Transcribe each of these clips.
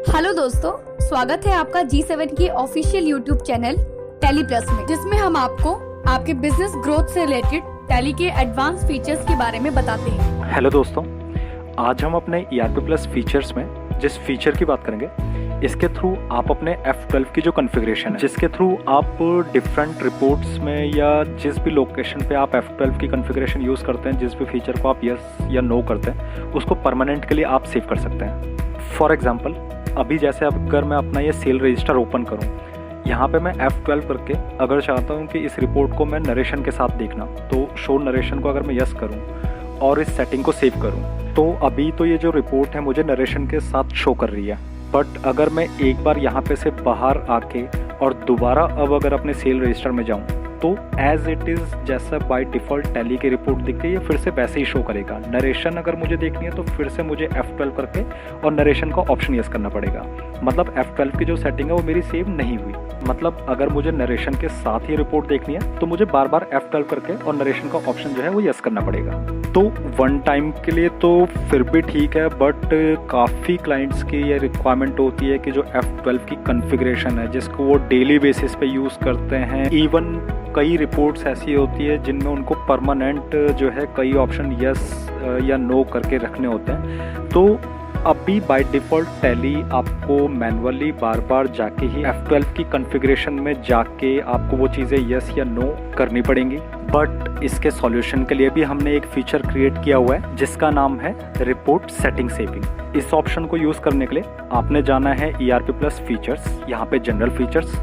Hello दोस्तों, स्वागत है आपका G7 की official YouTube channel tally plus में, जिसमें हम आपको आपके बिजनेस ग्रोथ से रिलेटेड टैली के एडवांस फीचर्स के बारे में बताते हैं। हेलो दोस्तों, आज हम अपने ERP प्लस फीचर्स में जिस फीचर की बात करेंगे, इसके थ्रू आप अपने F12 की जो कॉन्फ़िगरेशन है, जिसके थ्रू आप डिफरेंट रिपोर्ट्स में या जिस भी लोकेशन पे आप F12 की कॉन्फ़िगरेशन यूज़ करते हैं, जिस भी फीचर को आप यस या नो करते हैं, उसको परमानेंट के लिए आप सेव कर सकते हैं। फॉर एग्जांपल, अभी जैसे अगर मैं अपना ये सेल रजिस्टर ओपन करूं, यहाँ पे मैं F12 करके अगर चाहता हूँ कि इस रिपोर्ट को मैं नरेशन के साथ देखना, तो शो नरेशन को अगर मैं यस करूँ और इस सेटिंग को सेव करूँ, तो अभी तो ये जो रिपोर्ट है मुझे नरेशन के साथ शो कर रही है। बट अगर मैं एक बार यहाँ पे से बाहर आके और दोबारा अब अगर अपने सेल रजिस्टर में जाऊँ, तो एज इट इज़ जैसा बाय डिफ़ॉल्ट टैली की रिपोर्ट दिखती है, फिर से वैसे ही शो करेगा। नरेशन अगर मुझे देखनी है तो फिर से मुझे F12 करके और नरेशन का ऑप्शन यस करना पड़ेगा। मतलब F12 की जो सेटिंग है वो मेरी सेव नहीं हुई। मतलब अगर मुझे नरेशन के साथ ही रिपोर्ट देखनी है तो मुझे बार बार F12 करके और नरेशन का ऑप्शन जो है वो यस करना पड़ेगा। तो वन टाइम के लिए तो फिर भी ठीक है, बट काफ़ी क्लाइंट्स की ये रिक्वायरमेंट होती है कि जो F12 की कॉन्फ़िगरेशन है, जिसको वो डेली बेसिस पे यूज़ करते हैं, इवन कई रिपोर्ट्स ऐसी होती है जिनमें उनको परमानेंट जो है कई ऑप्शन यस या नो करके रखने होते हैं। तो अभी बाय डिफ़ॉल्ट टैली आपको मैनुअली बार बार जाके ही F12 की कॉन्फ़िगरेशन में जाके आपको वो चीज़ें यस या नो करनी पड़ेंगी। बट इसके सॉल्यूशन के लिए भी हमने एक फीचर क्रिएट किया हुआ है जिसका नाम है रिपोर्ट सेटिंग सेविंग। इस ऑप्शन को यूज़ करने के लिए आपने जाना है ERP प्लस फीचर्स, यहाँ पे जनरल फीचर्स,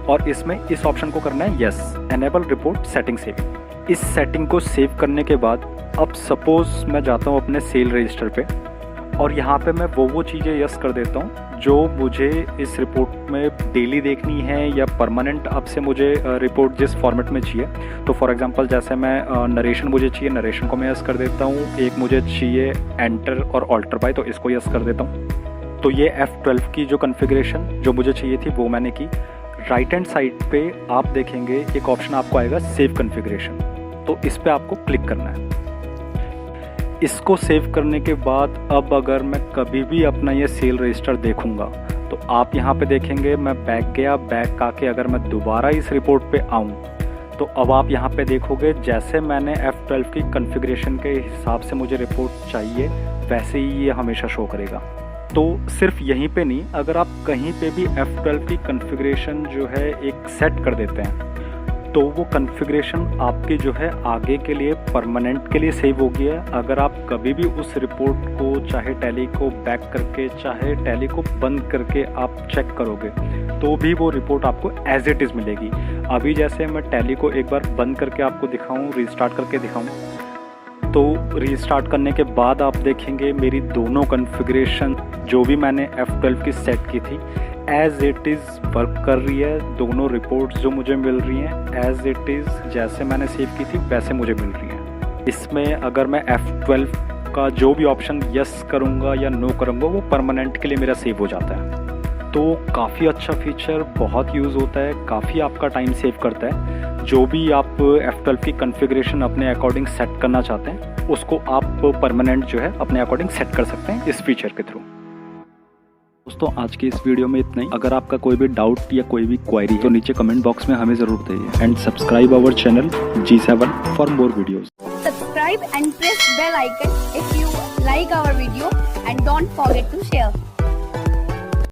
और इसमें इस ऑप्शन को करना है yes, enable report setting saving. इस सेटिंग को सेव करने के बाद अब सपोज मैं जाता हूँ अपने सेल रजिस्टर पे और यहाँ पे मैं वो चीज़ें यस कर देता हूँ जो मुझे इस रिपोर्ट में डेली देखनी है या परमानेंट अब से मुझे रिपोर्ट जिस फॉर्मेट में चाहिए। तो फॉर एग्जांपल जैसे मैं नरेशन मुझे चाहिए, नरेशन को मैं यस कर देता हूँ। एक मुझे चाहिए एंटर और ऑल्टर बाय, तो इसको यस कर देता हूँ। तो ये F12 की जो कॉन्फ़िगरेशन जो मुझे चाहिए थी वो मैंने की। राइट हैंड साइड पे आप देखेंगे एक ऑप्शन आपको आएगा सेव कॉन्फ़िगरेशन, तो इस पे आपको क्लिक करना है। इसको सेव करने के बाद अब अगर मैं कभी भी अपना ये सेल रजिस्टर देखूंगा तो आप यहाँ पे देखेंगे मैं बैक गया, बैक आके अगर मैं दोबारा इस रिपोर्ट पे आऊँ तो अब आप यहाँ पे देखोगे जैसे मैंने F12 की कॉन्फ़िगरेशन के हिसाब से मुझे रिपोर्ट चाहिए वैसे ही ये हमेशा शो करेगा। तो सिर्फ यहीं पे नहीं, अगर आप कहीं पे भी F12 की कॉन्फ़िगरेशन जो है एक सेट कर देते हैं तो वो कॉन्फ़िगरेशन आपकी जो है आगे के लिए परमानेंट के लिए सेव होगी है। अगर आप कभी भी उस रिपोर्ट को चाहे टैली को बैक करके चाहे टैली को बंद करके आप चेक करोगे तो भी वो रिपोर्ट आपको एज इट इज़ मिलेगी। अभी जैसे मैं टैली को एक बार बंद करके आपको दिखाऊं, रीस्टार्ट करके दिखाऊं, तो रीस्टार्ट करने के बाद आप देखेंगे मेरी दोनों कॉन्फ़िगरेशन जो भी मैंने F12 की सेट की थी एज इट इज़ वर्क कर रही है। दोनों रिपोर्ट्स जो मुझे मिल रही हैं एज इट इज़ जैसे मैंने सेव की थी वैसे मुझे मिल रही हैं। इसमें अगर मैं F12 का जो भी ऑप्शन यस करूँगा या नो करूँगा वो परमानेंट के लिए मेरा सेव हो जाता है। तो काफ़ी अच्छा फीचर, बहुत यूज़ होता है, काफ़ी आपका टाइम सेव करता है। जो भी आप F12 की कॉन्फ़िगरेशन अपने अकॉर्डिंग सेट करना चाहते हैं उसको आप परमानेंट जो है अपने अकॉर्डिंग सेट कर सकते हैं इस फीचर के थ्रू। दोस्तों, आज की इस वीडियो में इतना ही। अगर आपका कोई भी डाउट या कोई भी क्वेरी तो नीचे कमेंट बॉक्स में हमें ज़रूर दीजिए and subscribe our channel G7 for more videos. Subscribe and press bell icon if you like our video and don't forget to share.